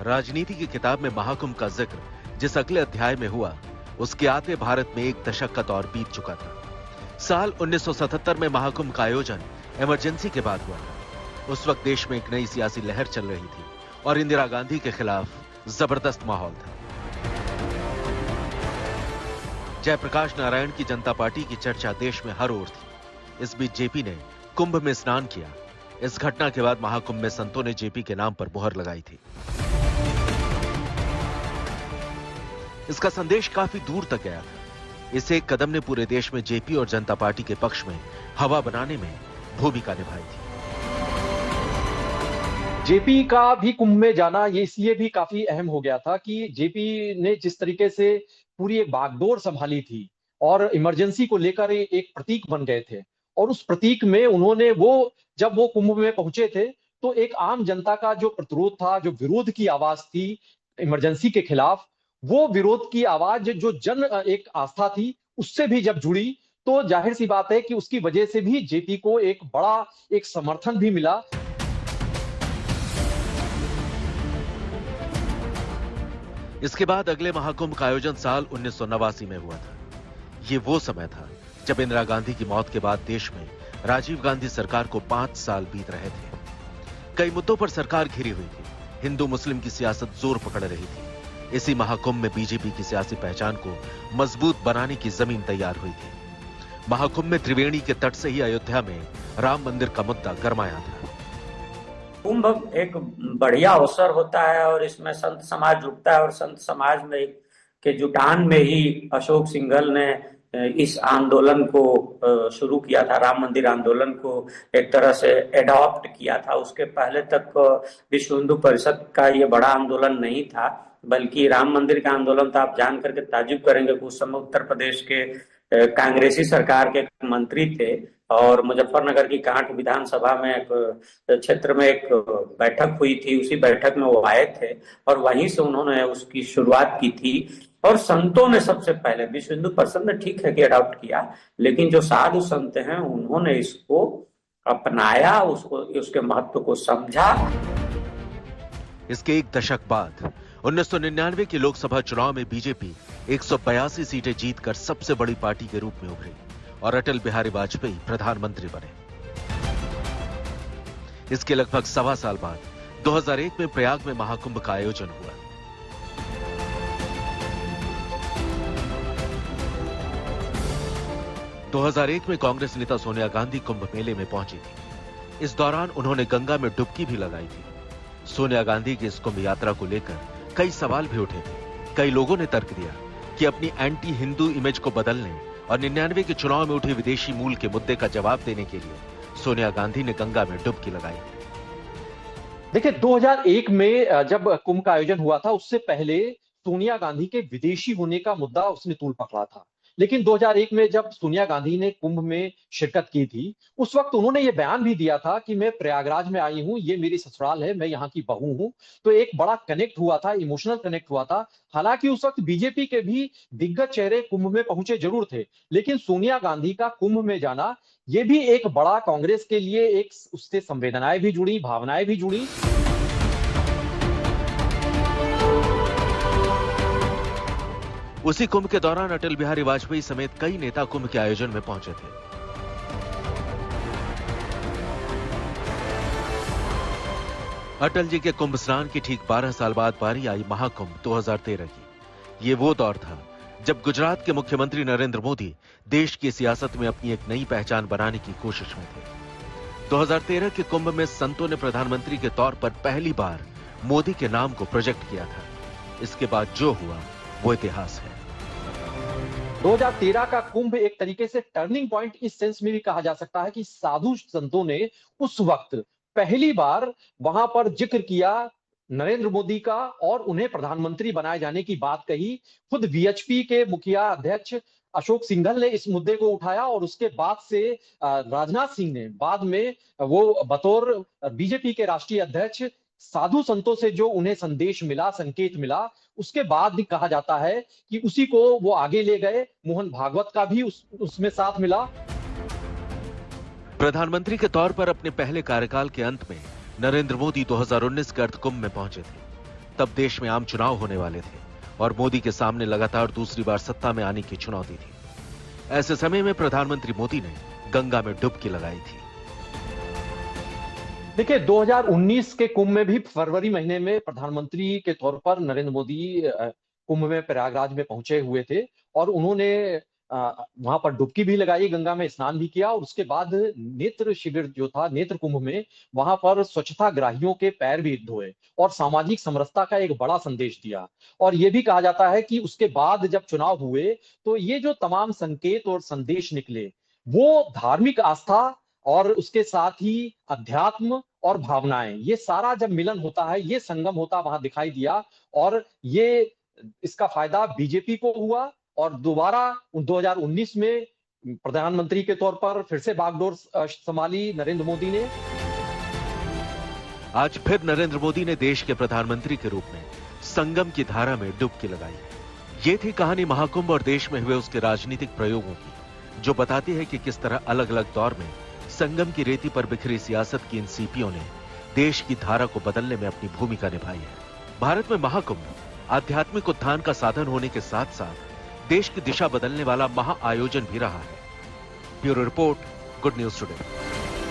राजनीति की किताब में महाकुंभ का जिक्र जिस अगले अध्याय में हुआ, उसके आते भारत में एक दशक का दौर बीत चुका था। साल 1977 में महाकुंभ का आयोजन इमरजेंसी के बाद हुआ था। उस वक्त देश में एक नई सियासी लहर चल रही थी और इंदिरा गांधी के खिलाफ जबरदस्त माहौल था। जयप्रकाश नारायण की जनता पार्टी की चर्चा देश में हर ओर थी। इस बीच जेपी ने कुंभ में स्नान किया। इस घटना के बाद महाकुंभ में संतों ने जेपी के नाम पर मुहर लगाई थी। इसका संदेश काफी दूर तक गया था। इस एक कदम ने पूरे देश में जेपी और जनता पार्टी के पक्ष में हवा बनाने में भूमिका निभाई थी। जेपी का भी कुंभ में जाना ये इसलिए भी काफी अहम हो गया था कि जेपी ने जिस तरीके से पूरी एक बागडोर संभाली थी और इमरजेंसी को लेकर एक प्रतीक बन गए थे, और उस प्रतीक में उन्होंने जब वो कुंभ में पहुंचे थे तो एक आम जनता का जो प्रतिरोध था, जो विरोध की आवाज थी इमरजेंसी के खिलाफ, वो विरोध की आवाज जो जन एक आस्था थी उससे भी जब जुड़ी तो जाहिर सी बात है कि उसकी वजह से भी जेपी को एक बड़ा एक समर्थन भी मिला। इसके बाद अगले महाकुंभ का आयोजन साल 1989 में हुआ था। ये वो समय था जब इंदिरा गांधी की मौत के बाद देश में राजीव गांधी सरकार को 5 साल बीत रहे थे। कई मुद्दों पर सरकार घिरी हुई थी। हिंदू मुस्लिम की सियासत जोर पकड़ रही थी। इसी महाकुंभ में बीजेपी की सियासी पहचान को मजबूत बनाने की जमीन तैयार हुई थी। महाकुंभ में त्रिवेणी के तट से ही अयोध्या में राम मंदिर का मुद्दा गरमाया था। कुंभ एक बढ़िया अवसर होता है और इसमें संत समाज जुटता है, और संत समाज में के जुटान में ही अशोक सिंघल ने इस आंदोलन को शुरू किया था। राम मंदिर आंदोलन को एक तरह से एडॉप्ट किया था। उसके पहले तक विश्व हिंदू परिषद का ये बड़ा आंदोलन नहीं था, बल्कि राम मंदिर का आंदोलन था। आप जान करके ताज्जुब करेंगे कि उस समय उत्तर प्रदेश के कांग्रेसी सरकार के मंत्री थे और मुजफ्फरनगर की कांठ विधानसभा में एक क्षेत्र में एक बैठक हुई थी। उसी बैठक में वो आए थे और वहीं से उन्होंने उसकी शुरुआत की थी। और संतों ने सबसे पहले, विश्व हिंदू परिषद ने ठीक है कि अडॉप्ट किया, लेकिन जो साधु संत हैं उन्होंने इसको अपनाया, उसके महत्व को समझा। इसके एक दशक बाद 1999 के लोकसभा चुनाव में बीजेपी 182 सीटें जीतकर सबसे बड़ी पार्टी के रूप में उभरी और अटल बिहारी वाजपेयी प्रधानमंत्री बने। इसके लगभग 1.25 साल बाद 2001 में प्रयाग में महाकुंभ का आयोजन हुआ। – 2001 में कांग्रेस नेता सोनिया गांधी कुंभ मेले में पहुंची थी। इस दौरान उन्होंने गंगा में डुबकी भी लगाई थी। सोनिया गांधी की इस कुंभ यात्रा को लेकर कई सवाल भी उठे थे। कई लोगों ने तर्क दिया कि अपनी एंटी हिंदू इमेज को बदलने और 99 के चुनाव में उठे विदेशी मूल के मुद्दे का जवाब देने के लिए सोनिया गांधी ने गंगा में डुबकी लगाई। देखिए, 2001 में जब कुंभ का आयोजन हुआ था उससे पहले सोनिया गांधी के विदेशी होने का मुद्दा उसने तूल पकड़ा था। लेकिन 2001 में जब सोनिया गांधी ने कुंभ में शिरकत की थी उस वक्त उन्होंने ये बयान भी दिया था कि मैं प्रयागराज में आई हूं, ये मेरी ससुराल है, मैं यहाँ की बहू हूं। तो एक बड़ा कनेक्ट हुआ था, इमोशनल कनेक्ट हुआ था। हालांकि उस वक्त बीजेपी के भी दिग्गज चेहरे कुंभ में पहुंचे जरूर थे, लेकिन सोनिया गांधी का कुंभ में जाना ये भी एक बड़ा कांग्रेस के लिए एक उससे संवेदनाएं भी जुड़ी, भावनाएं भी जुड़ी। उसी कुंभ के दौरान अटल बिहारी वाजपेयी समेत कई नेता कुंभ के आयोजन में पहुंचे थे। अटल जी के कुंभ स्नान की ठीक 12 साल बाद बारी आई महाकुंभ 2013 की। ये वो दौर था जब गुजरात के मुख्यमंत्री नरेंद्र मोदी देश की सियासत में अपनी एक नई पहचान बनाने की कोशिश में थे। 2013 के कुंभ में संतों ने प्रधानमंत्री के तौर पर पहली बार मोदी के नाम को प्रोजेक्ट किया था। इसके बाद जो हुआ वो इतिहास है। 2013 का कुंभ एक तरीके से टर्निंग पॉइंट इस सेंस में भी कहा जा सकता है कि साधु संतों ने उस वक्त पहली बार वहां पर जिक्र किया नरेंद्र मोदी का और उन्हें प्रधानमंत्री बनाए जाने की बात कही। खुद वीएचपी के मुखिया अध्यक्ष अशोक सिंघल ने इस मुद्दे को उठाया और उसके बाद से राजनाथ सिंह ने बाद में वो बतौर बीजेपी के राष्ट्रीय अध्यक्ष साधु संतों से जो उन्हें संदेश मिला, संकेत मिला, उसके बाद भी कहा जाता है कि उसी को वो आगे ले गए। मोहन भागवत का भी उसमें साथ मिला। प्रधानमंत्री के तौर पर अपने पहले कार्यकाल के अंत में नरेंद्र मोदी 2019 के अर्थ कुंभ में पहुंचे थे। तब देश में आम चुनाव होने वाले थे और मोदी के सामने लगातार दूसरी बार सत्ता में आने की चुनौती थी। ऐसे समय में प्रधानमंत्री मोदी ने गंगा में डुबकी लगाई थी। देखिए, 2019 के कुंभ में भी फरवरी महीने में प्रधानमंत्री के तौर पर नरेंद्र मोदी कुंभ में प्रयागराज में पहुंचे हुए थे और उन्होंने वहां पर डुबकी भी लगाई, गंगा में स्नान भी किया और उसके बाद नेत्र शिविर जो था, नेत्र कुंभ में, वहां पर स्वच्छता ग्राहियों के पैर भी धोए और सामाजिक समरसता का एक बड़ा संदेश दिया। और यह भी कहा जाता है कि उसके बाद जब चुनाव हुए तो ये जो तमाम संकेत और संदेश निकले वो धार्मिक आस्था और उसके साथ ही अध्यात्म और भावनाएं, ये सारा जब मिलन होता है, ये संगम होता वहां दिखाई दिया और ये इसका फायदा बीजेपी को हुआ और दोबारा 2019 में प्रधानमंत्री के तौर पर फिर से बागडोर संभाली नरेंद्र मोदी ने। आज फिर नरेंद्र मोदी ने देश के प्रधानमंत्री के रूप में संगम की धारा में डुबकी लगाई। ये थी कहानी महाकुंभ और देश में हुए उसके राजनीतिक प्रयोगों की, जो बताती है कि किस तरह अलग अलग दौर में संगम की रेती पर बिखरी सियासत की इन सीपियों ने देश की धारा को बदलने में अपनी भूमिका निभाई है। भारत में महाकुंभ आध्यात्मिक उत्थान का साधन होने के साथ साथ देश की दिशा बदलने वाला महा आयोजन भी रहा है। Bureau report, good news today.